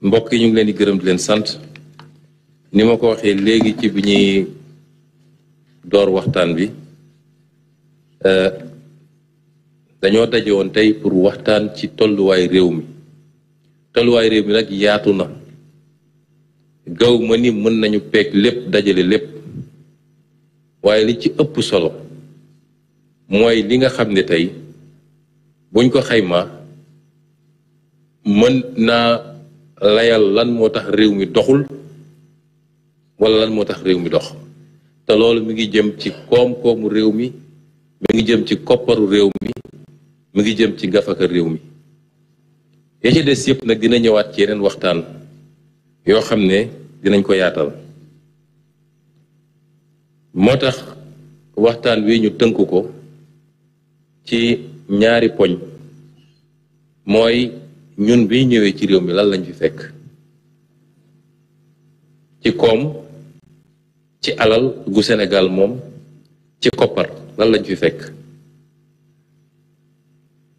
mbokk yi ñu ngi leen di gërëm di leen sant ni ma ko waxee léegi ci bi ñuy door waxtaan bi dañoo daje woon tey pour waxtaan ci tolluwaay réew mi nag yaatu na gaw ma ni mën nañu peeg lépp dajale lépp waaye li ci ëpp solo mooy li nga xam ne tey buñ ko xaymaa mën naa layal lan moo tax réew mi doxul wala lan moo tax réew mi dox te loolu mi ngi jëm ci koom-koomu réew mi ngi jëm ci kopparu réew mi ngi jëm ci gafaka réew mi ya ci des yëpp nag dina ñëwaat ci yeneen waxtaan yoo xam ne dinañ ko yaatal moo tax waxtaan wi ñu tënk ko ci ñaari poñ mooy ñun bi ñëwee ci réew mi lan lañ fi fekk ci koom ci alal gu Sénégal moom ci koppar lan lañ fi fekk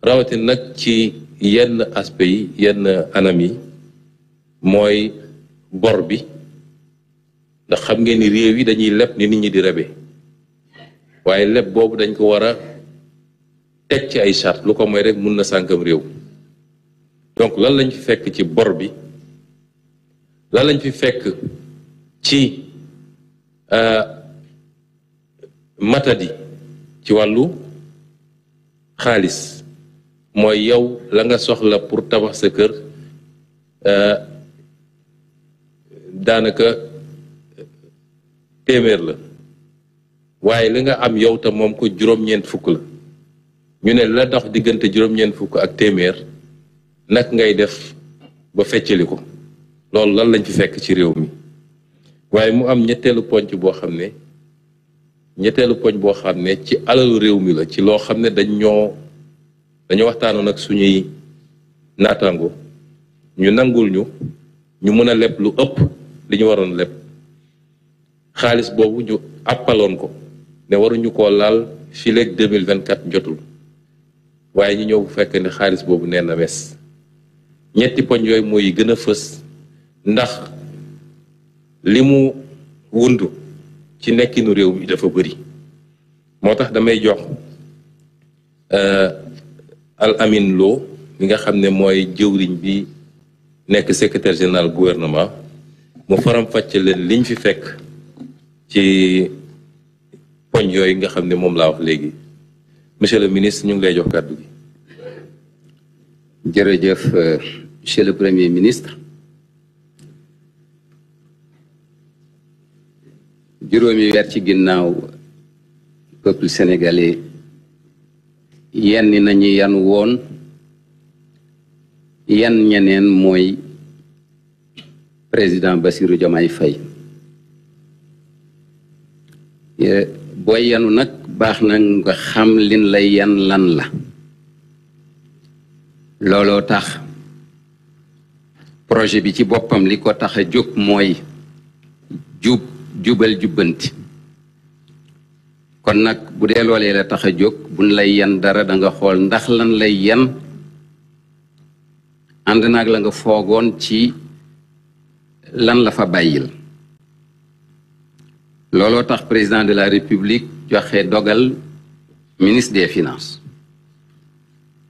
rawatina nag ci yenn aspect yi yenn anam yi mooy bor bi ndax xam ngeen ni réew yi dañuy leb ni nit ñi di rebe waaye leb boobu dañ ko war a teg ci ay charte lu ko mooy rek mun na sànkam réew donc lan lañ fi fekk ci bor bi lan lañ fi fekk ci matadi ci wàllu xaalis mooy yow la nga soxla pour tabax sa kër daanaka téeméer la waaye li nga am yow te moom ko juróom-ñeent fukk la ñu ne la dox diggante juróom-ñeent fukk ak téeméer nag ngay def ba feccali ko loolu lan lañ fi fekk ci réew mi waaye mu am ñetteelu poñ boo xam ne ci alalu réew mi la ci loo xam ne dañoo waxtaanoon ak suñuy naataango ñu nangul ñu mën a leb lu ëpp li ñu waroon leb xaalis boobu ñu àppaloon ko ne waruñu koo laal fii leeg 2024 jotul waaye ñu ñëw bu fekk ne xaalis boobu nee na mes ñetti poñ yooyu mooy gën a fës ndax li mu wundu ci nekkinu réew mi dafa bëri moo tax damay jox Al Amin Lo mi nga xam ne mooy jëwriñ bi nekk secrétaire général gouvernement mu faram-fàcce leen liñ fi fekk ci poñ yooyu nga xam ne moom laa wax léegi monsieur le ministre ñu ngi lay jox kàddu gi. jërëjëf monsieur le premier ministre juróomi weer ci ginnaaw peuple sénégalais yenn nañu yan woon yan ñeneen mooy président Bassirou Diomaye Faye booy yanu nag baax na nga xam lin lay yan lan la looloo tax projet bi ci boppam li ko tax a jóg mooy jubal jubbanti kon nag bu dee loolee la tax a jóg buñ lay yan dara da nga xool ndax lan lay yan ànd naag la nga foogoon ci lan la fa bàyyil looloo tax président de la république joxe dogal ministre des finances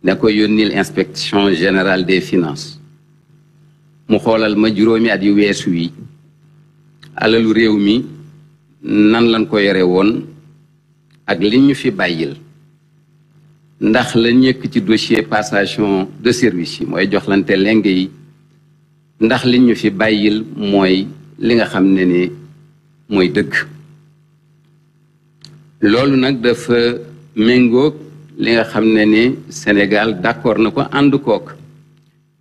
ne ko yónnil inspection générale des finances mu xoolal ma juróomi at yu weesu wi alalu réew mi nan lañ ko yore woon ak li ñu fi bàyyil ndax la ñëkk ci dossier passation de service yi mooy joxlante lenge yi ndax li ñu fi bàyyil mooy li nga xam ne ni mooy dëgg loolu nag dafa méngoog li nga xam ne ni Sénégal d'accord na ko ànd kook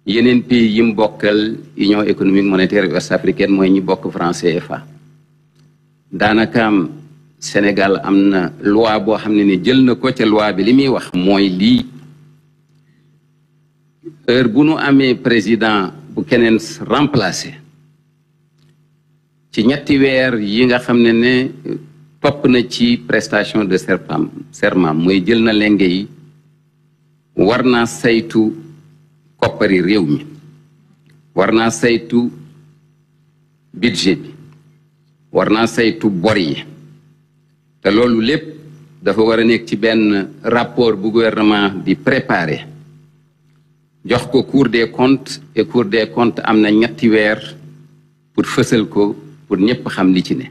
yeneen pays yi mu bokkal Union économique monétaire ouest africaine mooy ñi bokk franc CFA daanakaam Sénégal am na loi boo xam ne ni jël na ko ca loi bi li muy wax mooy lii heure bu nu amee président bu keneen remplacé ci ñetti weer yi nga xam ne ne topp na ci prestation de serment mooy jël na lenge yi war naa saytu koppari réew mi war naa saytu budget bi war naa saytu bor yi te loolu lépp dafa war a nekk ci benn rapport bu gouvernement di préparer jox ko Cour des comptes et Cour des comptes am na ñetti weer pour fësal ko pour ñëpp xam li ci ne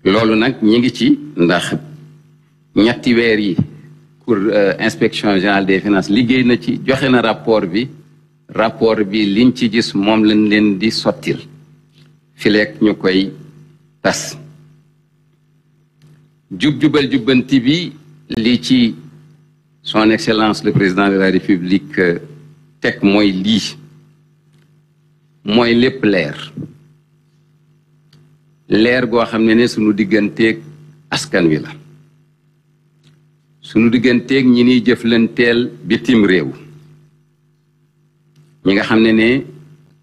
loolu nag ñi ngi ci ndax ñetti weer yi pour inspection générale des finances liggéey na ci joxe na rapport bi liñ ci gis moom lañ leen di sottil fileek ñu koy tas jub-jubal jubbanti bi li ci son excellence le président de la république teg mooy lii mooy lépp leer goo xam ne sunu digganteeg askan wi la sunu digganteeg ñi niy jëflanteel bitim réew ñi nga xam ne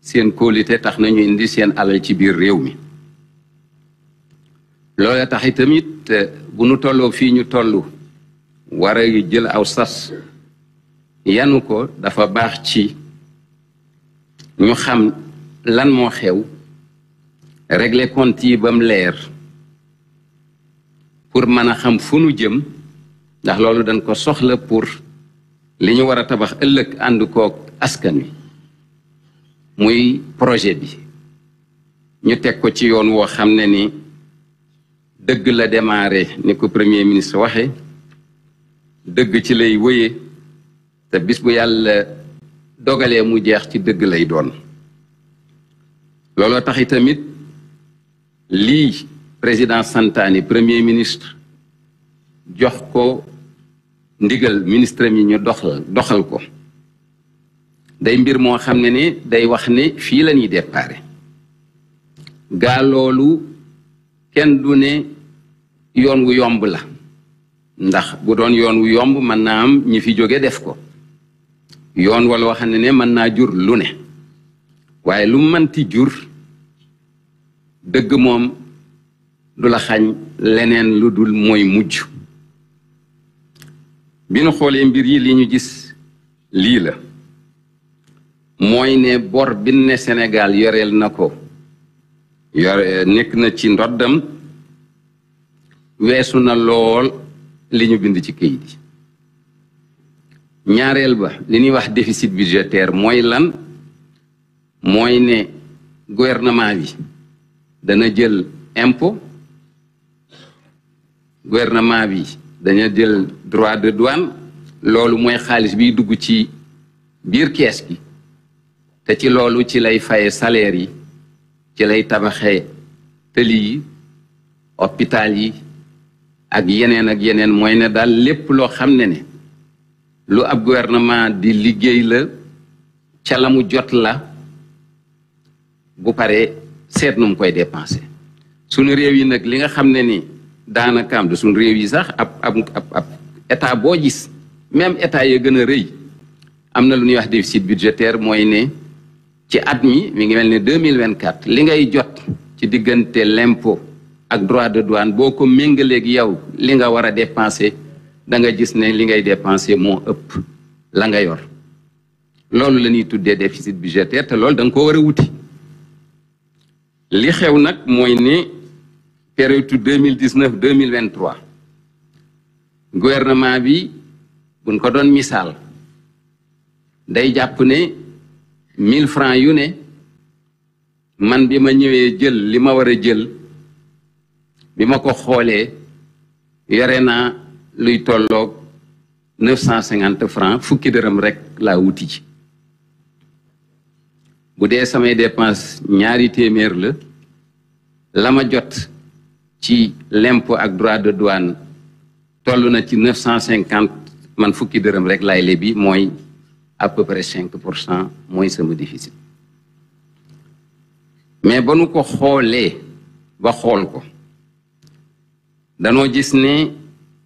seen kóolite tax nañu indi seen alal ci biir réew mi loola tax itamit bu nu tolloo fii ñu toll war a jël aw sas yanu ko dafa baax ci ñu xam lan moo xew régler compte yi ba mu leer pour mën a xam fu nu jëm ndax loolu dañ ko soxla pour li ñu war a tabax ëllëg ànd koog askan wi muy projet bi ñu teg ko ci yoon woo xam ne ni dëgg la démarré ni ko premier ministre waxe dëgg ci lay wëye te bis bu yàlla dogalee mu jeex ci dëgg lay doon looloo tax itamit lii président santaani premier ministre jox ko ndigal ministre mi ñu doxal ko day mbir moo xam ne ni day wax ne fii la ñuy déparé gaa loolu kenn du ne yoon wu yomb la ndax bu doon yoon wu yomb mën naa am ñi fi jóge def ko yoon wala wax ne mën naa jur lu ne waaye lu mënti jur dëgg moom du la xañ leneen lu dul mooy mujj bi nu xoolee mbir yi li ñu gis lii la mooy ne bor bi ne Sénégal yoreel na ko nekk na ci ndoddam weesu na lool li ñu bind ci këyit yi ñaareel ba li ñuy wax déficit budgétaire mooy lan mooy ne gouvernement bi dana jël impôt gouvernement bi dana jël droit de douane loolu mooy xaalis biy dugg ci biir kees gi te ci loolu ci lay faye salaire yi ci lay tabaxee tëli yi hôpital yi ak yeneen mooy ne daal lépp loo xam ne lu ab gouvernement di liggéey la ca la mu jot la bu paree seet nu mu koy dépensé suñu réew yi nag li nga xam ne ni daanaka am de suñu réew yi sax ab état boo gis même état ya gën a rëy am na lu ñuy wax déficit budgétaire mooy ne ci at mi ngi mel ne 2024 li ngay jot ci diggante l'impôt ak droit de douane boo ko méngaleeg yow li nga war a dépenser da nga gis ne li ngay dépenser moo ëpp la nga yor loolu la ñuy tuddee déficit budgétaire te loolu da nga ko war a wuti li xew nag mooy ne période 2019 2023 gouvernement bi buñ ko doon misaal day jàpp ne 1000 francs yu ne man bi ma ñëwee jël li ma war a jël bi ma ko xoolee yore naa luy tolloog 950 francs fukki dërëm rek laa wuti ci bu dee samay dépense ñaari téeméer la ma jot ci l'impôt ak droit de douane toll na ci 950 man fukki dërëm rek laay lebi mooy à peu près 5% mooy sama déficit mais ba nu ko xoolee ba xool ko danoo gis ne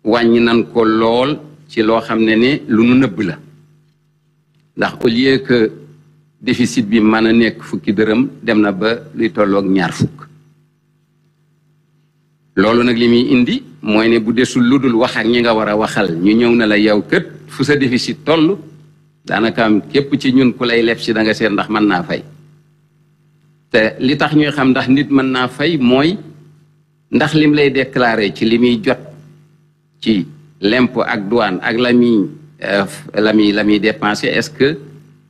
wàññi nan ko lool ci loo xam ne lu nu nëbb la ndax au lieu que déficit bi mën a nekk fukki dërëm dem na ba luy tolloog ñaar fukk loolu nag li muy indi mooy ne bu desul lu dul wax ak ñi nga war a waxal ñu ñëw na la yow kët fu sa déficit toll daanaka am képp ci ñun ku lay leb si da nga seet ndax mën naa fay te li tax ñuy xam ndax nit mën naa fay mooy ndax lim lay déclarer ci li muy jot ci l'impôt ak douane ak la muy dépenser est-ce que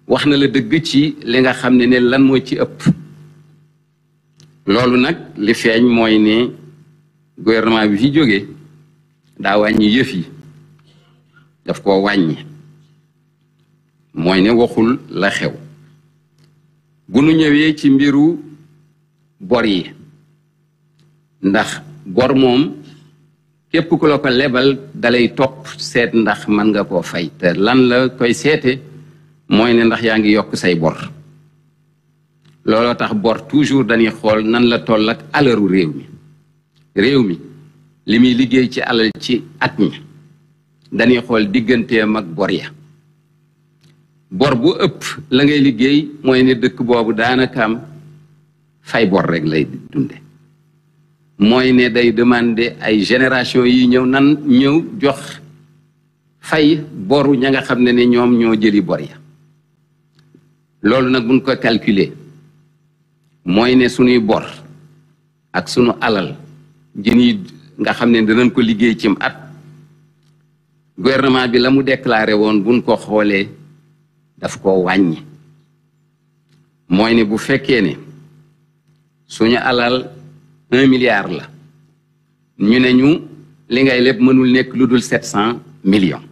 wax na la dëgg ci li nga xam ne lan moo ci ëpp. loolu nag li feeñ mooy ne gouvernement bi fi jógee daa wàññi yëf yi daf koo wàññi mooy ne waxul la xew. bu nu ñëwee ci mbiru bor yi ndax bor moom képp ku la ko lebal dalay topp seet ndax mën nga koo fay te lan la koy seete mooy ne ndax yaa ngi yokk say bor. looloo tax bor toujours dañuy xool nan la toll ak alalu réew mi li muy liggéey ci alal ci at mi dañuy xool digganteem ak bor ya. bor bu ëpp la ngay liggéey mooy ne dëkk boobu daanaka am fay bor rek lay dunde mooy ne day demander ay génération yi ñëw nan ñëw jox fay boru ña nga xam ne ñoom ñoo jëli bor ya. loolu nag buñ ko calculer mooy ne suñuy bor ak sunu alal ji ñuy nga xam ne danañ ko liggéey cim at gouvernement bi la mu déclaré woon buñ ko xoolee daf ko wàññi. mooy ne bu fekkee ne suñu alal 1 milliard la ñu ne ñu li ngay lépp mënul nekk lu dul 700 millions.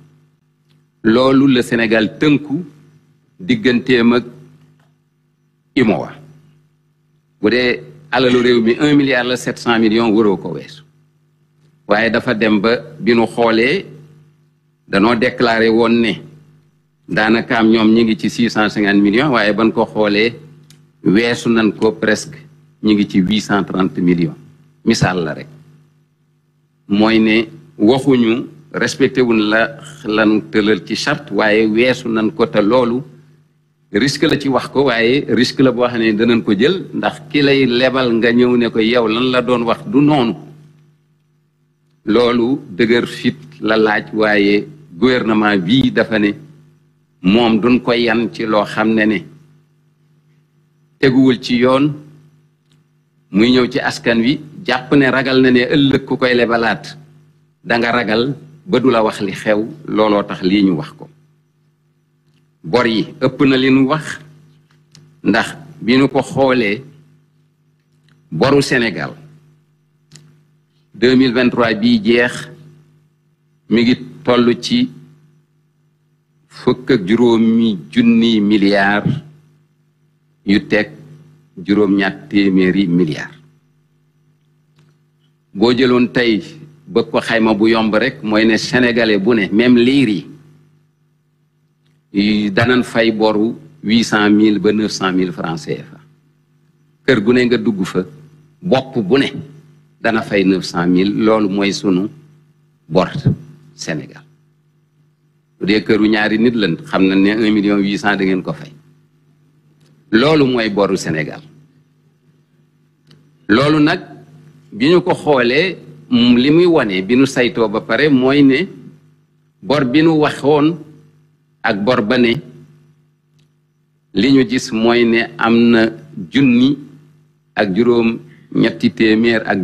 loolu la Sénégal tënku digganteem ak UMOA. bu dee alalu réew mi 1 milliard la 700 millions waroo ko weesu waaye dafa dem ba bi nu xoolee danoo déclaré woon ne daanaka am ñoom ñi ngi ci 650 millions waaye ban ko xoolee weesu nañ ko presque ñi ngi ci 830 millions. misaal la rek mooy ne waxuñu respecté wuñ la lan tëlal ci charte waaye weesu nañ ko te loolu risque la ci wax ko waaye risque la boo xam ne danañ ko jël ndax ki lay lebal nga ñëw ne ko yow lan la doon wax du noonu. loolu dëgër fit la laaj waaye gouvernement bii dafa ne moom duñ ko yan ci loo xam ne teguwul ci yoon muy ñëw ci askan wi jàpp ne ragal na ne ëllëg ku koy lebalaat danga ragal ba du la wax li xew. looloo tax lii ñu wax ko. bor yi ëpp na li nu wax ndax bi nu ko xoolee boru Sénégal 2023 bii jeex mi ngi toll ci 50 milliards yu teg juróom-ñaar téeméeri milliards. boo jëloon tey ba ko xayma bu yomb rek mooy ne sénégalais bu ne même liir yi danan fay boru 800 000 ba 900 000 francs CFA. kër gu ne nga dugg fa bopp bu ne dana fay 900 000. loolu mooy sunu bor Sénégal. bu dee këru ñaari nit lan xam na ne 1 million 800 da ngeen ko fay. loolu mooy boru Sénégal. loolu nag bi ñu ko xoolee li muy wane bi nu saytoo ba pare mooy ne bor bi nu waxoon ak bor ba ne li ñu gis mooy ne am na junni ak juróom-ñetti téeméer ak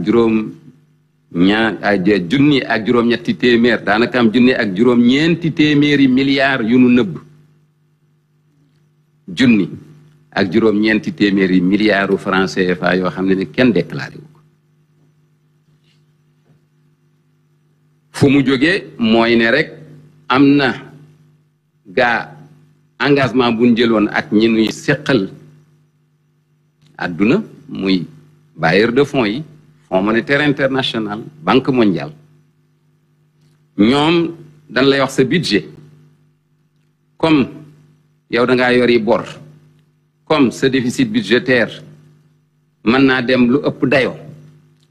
junni ak juróom-ñetti téeméer daanaka am junni ak juróom-ñeenti téeméeri milliards yu nu nëbb. junni ak juróom-ñeenti téeméeri milliards francs CFA yoo xam ne kenn déclaré wu ko. fu mu jógee mooy ne rek am na gaa engagement bu ñu jëloon ak ñi nuy seqal àdduna muy bailleur de fonds yi Fonds monétaire international Banque mondiale ñoom dañ lay wax sa budget comme yow da ngaa yori bor comme sa déficit budgétaire mën naa dem lu ëpp dayoo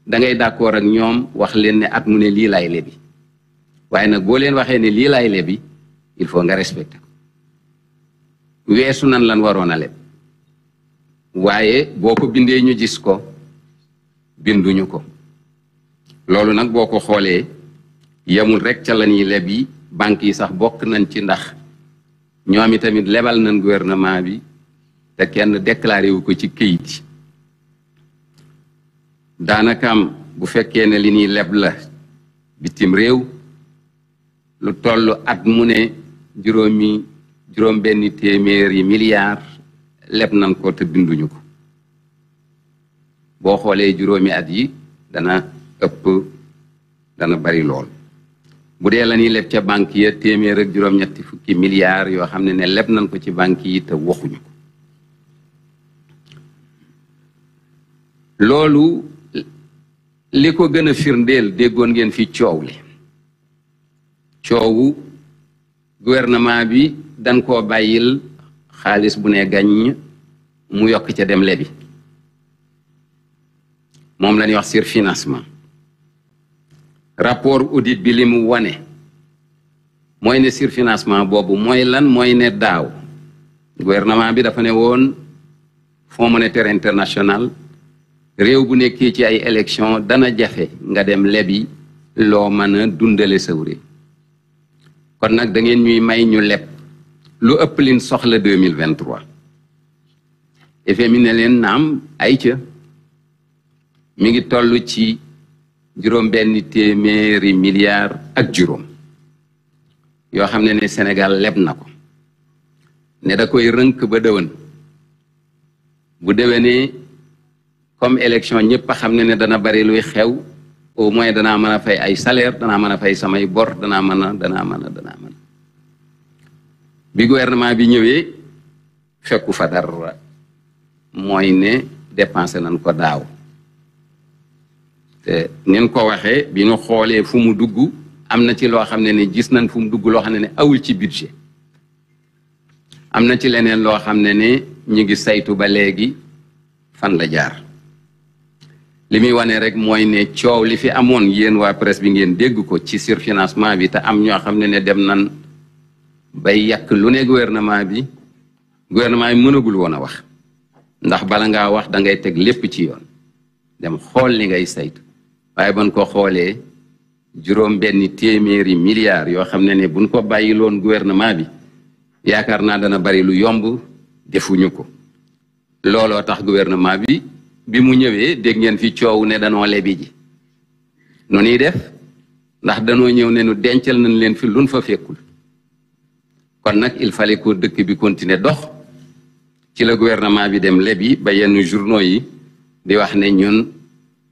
da ngay d'accord ak ñoom wax leen ne at mu ne lii laay lebi waaye nag boo leen waxee ne lii laay lebi il faut nga respecter ko weesu nan lan waroon a leb waaye boo ko bindee ñu gis ko binduñu ko. loolu nag boo ko xoolee yemul rek ca la ñuy leb yi banques yi sax bokk nañ ci ndax ñoom itamit lebal nañ gouvernement bi te kenn déclaré wu ko ci këyit yi daanakam bu fekkee ne li ñuy leb la bitim réew lu toll at mu ne juróom benn téeméeri milliards leb nañ ko te binduñu ko boo xoolee juróomi at yi dana ëpp dana bari lool bu dee la ñuy leb ca banque ya téeméer ak juróom-ñetti fukki milliards yoo xam ne leb nañ ko ci banque yi te waxuñu ko loolu li ko gën a firndeel déggoon ngeen fi coowu gouvernement bi dañ koo bàyyil xaalis bu ne gàññ mu yokk ca dem lebi moom la ñuy wax surfinancement rapport audit bi li mu wane mooy ne surfinancement boobu mooy lan mooy ne daaw gouvernement bi dafa ne woon Fonds monétaire international réew bu nekkee ci ay élection dana jafe nga dem lebi loo mën a dundale saw réew kon nag da ngeen ñuy may ñu leb lu ëpp liñ soxla 2023 FMI ne leen naam ay ca mi ngi toll ci juróom benn téeméeri milliards ak juróom yoo xam ne Sénégal leb na ko ne da koy rënk ba déwén bu déwénee comme élection ñëpp a xam ne dana bari luy xew au moins danaa mën a fay ay salaire danaa mën a fay samay bor danaa mën a bi gouvernement bi ñëwee fekku fa dara mooy ne dépensé nañ ko daaw te nin ko waxee bi ñu xoolee fu mu dugg am na ci loo xam ne gis nañ fu mu dugg loo xam ne awul ci budget am na ci leneen loo xam ne ñu ngi saytu ba léegi fan la jaar li muy wane rek mooy ne coow li fi amoon yéen waa presse bi ngeen dégg ko ci surfinancement bi te am ñoo xam ne dem nan bay yàq lu ne gouvernement bi mënagul woon a wax ndax bala ngaa wax da ngay teg lépp ci yoon dem xool li ngay saytu waaye ban ko xoolee juróom benn téeméeri milliards yoo xam ne buñ ko bàyyiloon gouvernement bi yaakaar naa dana bari lu yomb defuñu ko looloo tax gouvernement bi mu ñëwee dégg ngeen fi coow ne danoo lebi ji nu ñuy def ndax danoo ñëw ne nu dencal nañ leen fi luñ fa fekkul kon nag il fallait que dëkk bi continuer dox ci la gouvernement bi dem lebi ba yenn journaux yi di wax ne ñun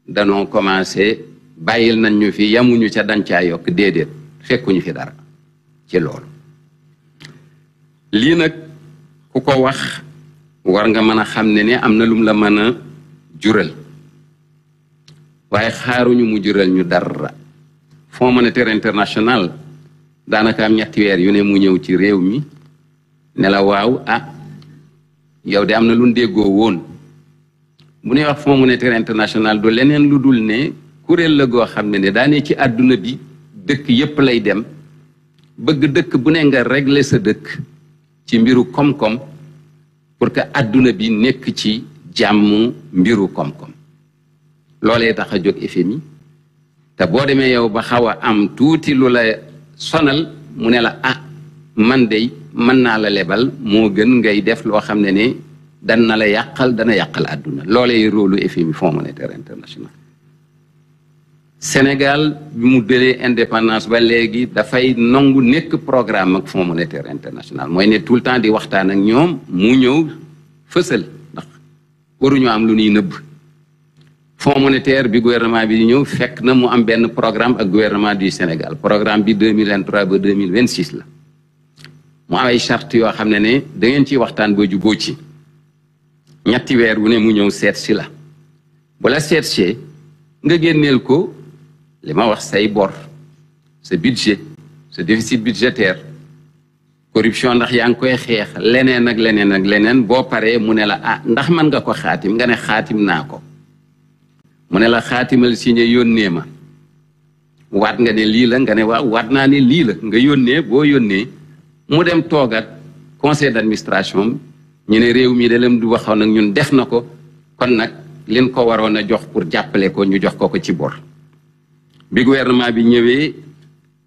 danoo commencé bàyyil nañ ñu fi yamuñu ca dancaa yokk déedéet fekkuñu fi dara ci loolu lii nag ku ko wax war nga mën a xam ne am na lum la mën a jural waaye xaaruñu mu jural ñu dara Fonds monétaire international daanaka am ñetti weer yu ne mu ñëw ci réew mi ne la waaw yow de am na lu déggoo woon bu ñuy wax Fonds monétaire international du leneen lu dul ne kuréel la goo xam ne daane ci àdduna bi dëkk yépp lay dem bëgg dëkk bu ne nga régler sa dëkk ci mbiru koom-koom pour que àdduna bi nekk ci jàmm mbiru koom-koom loolee tax a jóg FMI te boo demee yow ba xaw a am tuuti lu la sonal mu ne la man de mën naa la lebal moo gën ngay def loo xam ne dana la yàqal dana yàqal àdduna loolee rôlu FMI Fonds monétaire international Sénégal bi mu dëlee indépendance ba léegi dafay nangu nekk programme ak Fonds monétaire international mooy ne tout le temps di waxtaan ak ñoom mu ñëw fësal ndax waruñu am lu ñuy nëbb Fonds monétaire bi gouvernement bi di ñëw fekk na mu am benn programme ak gouvernement du Sénégal programme bi 2023 ba 2026 la mu am ay charte yoo xam ne da ngeen ciy waxtaan ba jubóo ci ñetti weer wu ne mu ñëw seet si la bu la seet see nga génneel ko li ma wax say bor sa budget sa déficit budgétaire corruption ndax yaa ngi koy xeex leneen ak leneen ak leneen boo paree mu ne la ndax mën nga ko xaatim nga ne xaatim naa ko mu ne la xaatimal signé yónnee ma waat nga ne lii la nga ne waaw waat naa ne lii la nga yónnee boo yónnee mu dem toogat conseil d'administration ñu ne réew mi de lam du waxoon nag ñun def na ko kon nag leen ko waroon a jox pour jàppale ko ñu jox ko ci bor bi gouvernement bi ñëwee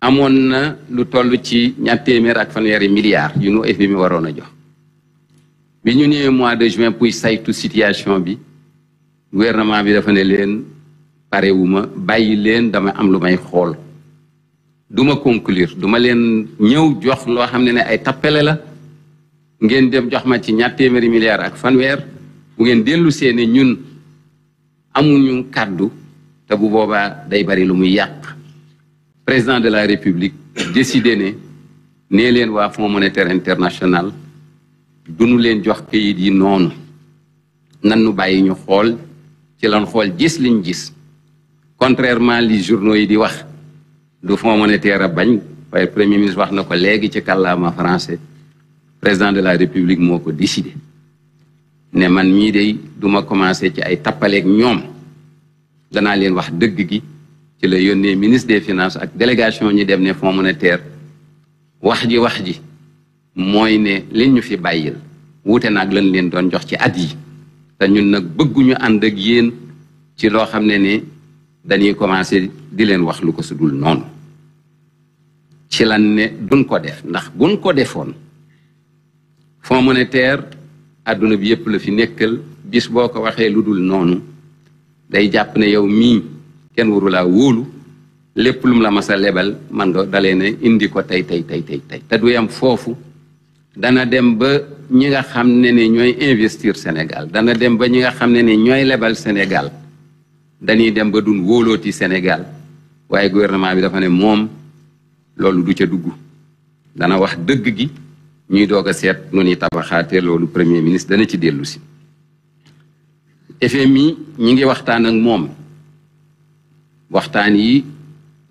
amoon na lu toll ci 200 milliards yu nu FMI waroon a jox bi ñu ñëwee mois de juin pour saytu situation bi gouvernement bi dafa ne leen parewuma bàyyi leen dama am lu may xool duma conclure duma leen ñëw jox loo xam ne ay tappale la ngeen dem jox ma ci 200 milliards ak fanweer bu ngeen dellu seene ñun amuñu kàddu te bu boobaa day bari lu muy yàq président de la république décidé ne nee leen waa Fonds monétaire international duñu leen jox kayit yi noonu nan nu bàyyi ñu xool ci lan xool gis liñ gis contrairement li journaux yi di wax du Fonds monétaire a bañ waaye premier ministre wax na ko léegi ci kàllaama français président de la république moo ko décidé ne man mii de duma commencé ci ay tappaleeg ñoom danaa leen wax dëgg gi ci la yónnee ministre des finances ak délégation ñi dem ne Fonds monétaire wax ji mooy ne liñ ñu fi bàyyil wuute naag lañ leen doon jox ci at yi te ñun nag bëgguñu ànd ak yéen ci loo xam ne dañuy commencé di leen wax lu ko sudul noonu ci lan ne duñ ko def ndax buñ ko defoon Fonds monétaire àdduna bi yépp la fi nekkal bis boo ko waxee lu dul noonu day jàpp ne yow mii kenn waru laa wóolu lépp lu mu la mas a lebal man nga dalee ne indi ko tey te du yam foofu dana dem ba ñi nga xam ne ñooy investir Sénégal dana dem ba ñi nga xam ne ñooy lebal Sénégal dañuy dem ba duñ wóolooti Sénégal waaye gouvernement bi dafa ne moom loolu du ca dugg dana wax dëgg gi ñuy doog a seet nu ñuy tabaxaate loolu premier ministre dana ci dellu si FMI ñi ngi waxtaan ak moom waxtaan yi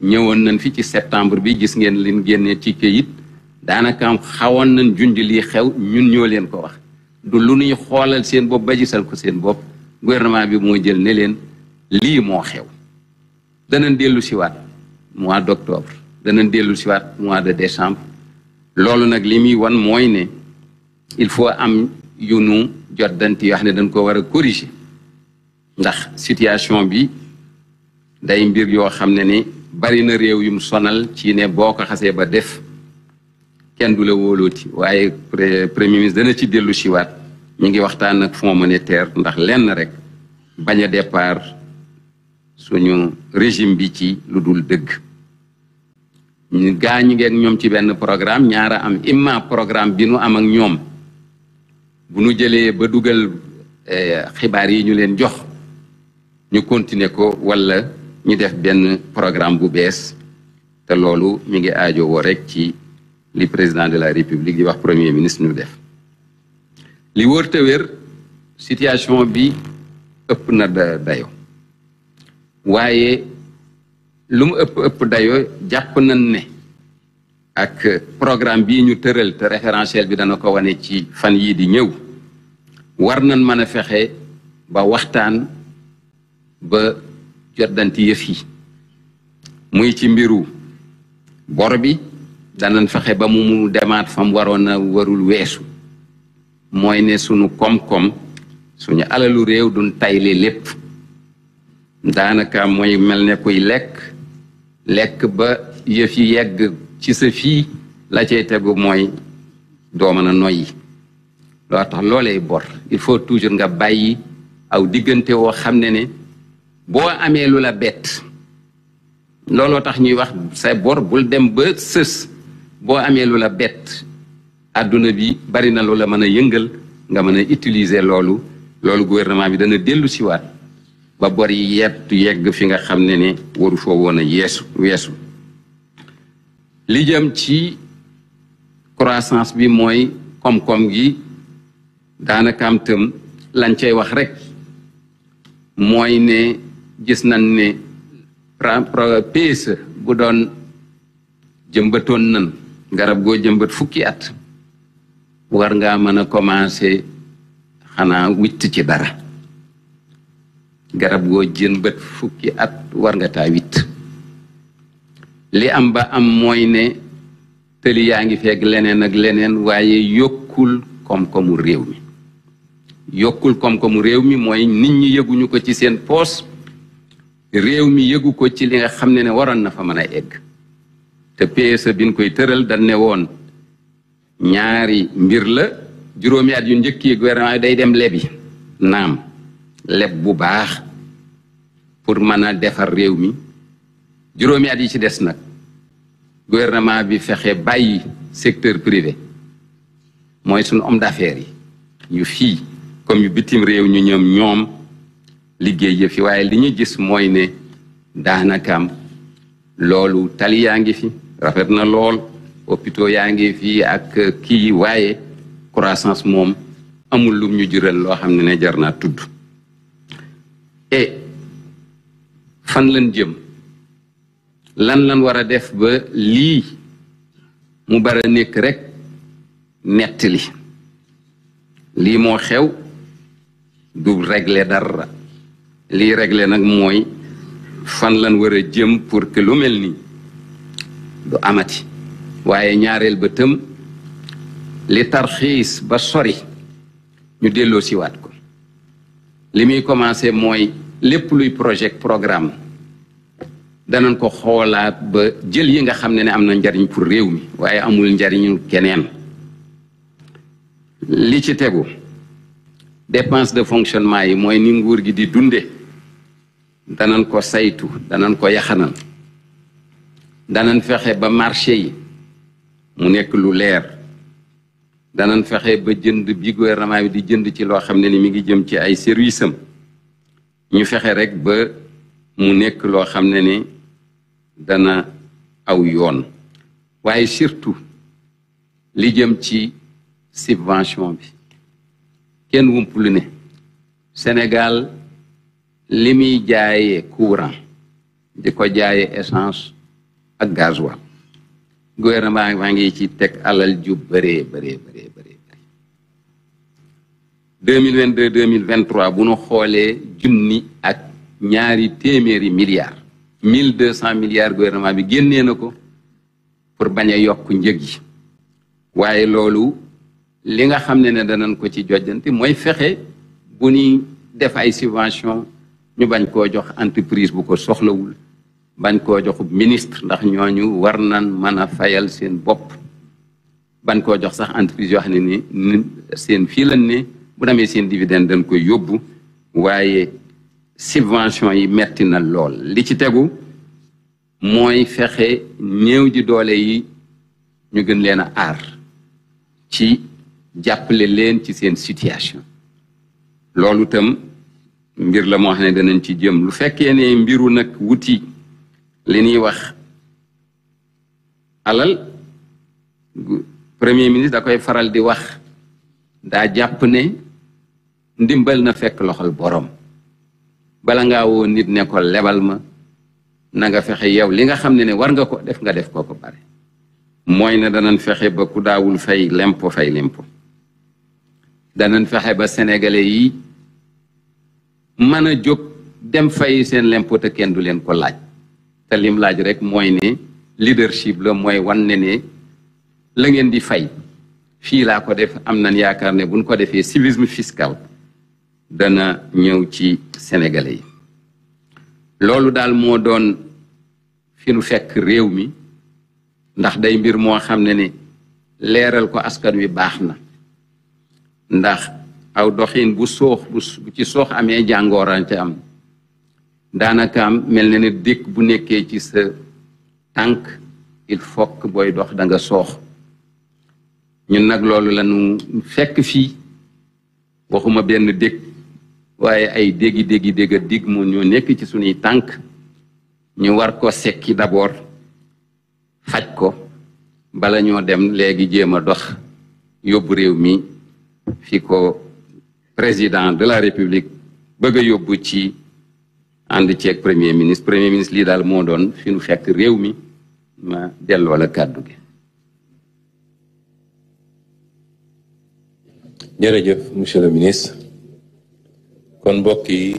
ñëwoon nañ fi ci septembre bi gis ngeen leen génnee ci këyit daanaka xawoon nañ junj lii xew ñun ñoo leen ko wax du lu ñuy xoolal seen bopp ba gisal ko seen bopp gouvernement bi moo jël ne leen lii moo xew danañ dellu siwaat mois d'octobre danañ dellu siwaat mois de décembre loolu nag li muy wan mooy ne il faut am yu nu jotdanti yoo xam ne dañ ko war a corriger ndax situation bi day mbir yoo xam ne bari na réew yum sonal ci ne boo ko xasee ba def kenn du la wóolooti waaye premier ministre dana ci dellu siwaat ñu ngi waxtaan ak Fonds monétaire ndax lenn rek bañ a départ suñu régime bi ci lu dul dëgg ñu gaañu ngeeg ñoom ci benn programme ñaara am imma programme bi nu am ak ñoom bu nu jëlee ba dugal xibaar yi ñu leen jox ñu continuer ko wala ñu def benn programme bu bees te loolu mi ngi aajo woo rek ci li président de la république di wax premier ministre ñu def li wër te wér situation bi ëpp na dayo waaye lu mu ëpp dayo jàpp nañ ne ak programme bii ñu tëral te référentiel bi dana ko wane ci fan yii di ñëw war nañ mën a fexe ba waxtaan ba jotdanti yëf yi muy ci mbiru bor bi danañ fexe ba mu demaat fam waroon a warul weesu mooy ne sunu koom-koom suñu alalu réew duñ tayle lépp daanaka mooy mel ne kuy lekk ba yëf yi yegg ci sa fii la cay tegu mooy doo mën a noyyi loo tax loolee bor il faut toujours nga bàyyi aw diggante woo xam ne boo amee lu la bett looloo tax ñuy wax sa bor bul dem ba sës boo amee lu la bett àdduna bi bari na lu la mën a yëngal nga mën a utiliser loolu gouvernement bi dana dellu siwaat ba bor yi yegg fi nga xam ne waru foo woon a weesu li jëm ci croissance bi mooy koom-koom gi daanaka am tam lañ cay wax rek mooy ne gis nañ ne PSE bu doon jëmbatoon nan garab goo jëmbat fukki at war ngaa mën a commencer xanaa witt ci dara garab goo jëmbat fukki at war nga taa witt li am ba am mooy ne tëli yaa ngi fekk leneen ak leneen waaye yokkul koom-koomu réew mi yokkul koom-koomu réew mi mooy nit ñi yëguñu ko ci seen poos réew mi yëgu ko ci li nga xam ne waroon na fa mën a egg te PSE bi ñu koy tëral dañ ne woon ñaari mbir la juróomi at yu njëkk yi gouvernement day dem lebi naam leb bu baax pour mën a defar réew mi juróomi at yi ci des nag gouvernement bi fexe bàyyi secteur privé mooy suñu homme d'affaires yi yu fii comme yu bitim réew ñu ñoom liggéey yëf yi waaye li ñu gis mooy ne daanakaam loolu tali yaa ngi fi rafet na lool hôpitaux yaa ngi fi ak kii waaye croissance moom amul lum ñu jural loo xam ne jar naa tudd et fan lañ jëm lan war a def ba lii mu bara nekk rek nettali lii moo xew du régler dara lii régler nag mooy fan lan war a jëm pour que lu mel nii du amati waaye ñaareel ba tëm li tarxiis ba sori ñu delloo siwaat ko li muy commencé mooy lépp luy projet programme danañ ko xoolaat ba jël yi nga xam ne am na njariñ pour réew mi waaye amul njariñu keneen li ci tegu dépense de fonctionnement yi mooy ni nguur gi di dunde danañ ko saytu danañ ko yaxanal danañ fexe ba marché yi mu nekk lu leer danañ fexe ba jënd bi gouvernement bi di jënd ci loo xam ne ni mi ngi jëm ci ay service am ñu fexe rek ba mu nekk loo xam ne ni dana aw yoon waaye surtout li jëm ci subvention bi kenn wumpulu ne Sénégal li muy jaayee courant di ko jaayee essence ak gasoil gouvernement maa ngi ci teg alal ju bëree 2022 2023 bu nu xoolee junni ak ñaari téeméeri milliards 1200 milliards gouvernement bi génnee na ko pour bañ a yokk njëg yi waaye loolu li nga xam ne danañ ko ci jojjanti mooy fexe bu ñuy def ay subvention ñu bañ koo jox entreprise bu ko soxlawul bañ koo jox ministre ndax ñooñu war nañ mën a fayal seen bopp bañ koo jox sax entreprise yoo xam ne ni seen fii lañ ne bu demee seen dividende dañ koy yóbbu waaye subvention yi metti na lool li ci tegu mooy fexe néew ji doole yi ñu gën leen a aar ci jàppale leen ci seen situation loolu tam mbir la moo xam ne danañ ci jëm lu fekkee ne mbiru nag wuti li ñuy wax alal premier ministre da koy faral di wax daa jàpp ne ndimbal na fekk loxol borom bala ngaa woo nit ne ko lebal ma na nga fexe yow li nga xam ne war nga ko def ko bare mooy ne danañ fexe ba ku daawul fay lempo danañ fexe ba sénégalais yi mën a jóg dem fay seen lempo te kenn du leen ko laaj te lim laaj rek mooy ne leadership la mooy wan ne la ngeen di fay fii laa ko def am nañ yaakaar ne buñ ko defee civisme fiscal dana ñëw ci sénégalais yi loolu daal moo doon fi nu fekk réew mi ndax day mbir moo xam ne leeral ko askan wi baax na ndax aw doxin bu ci soox amee jàngooran ca am daanaka am mel na ne dëkk bu nekkee ci sa tànk il faut que booy dox da nga soox ñun nag loolu lañu fekk fii waxuma benn dëkk waaye ay dégg mu ñoo nekk ci suñuy tànk ñu war ko sekki d'abord faj ko bala ñoo dem léegi jéem a dox yóbbu réew mi fi ko président de la république bëgg a yóbbu ci ànd ceeg premier ministre lii daal moo doon fi nu fekk réew mi ma delloo la kàddu gi. jërëjëf monsieur le ministre kon mbokk yi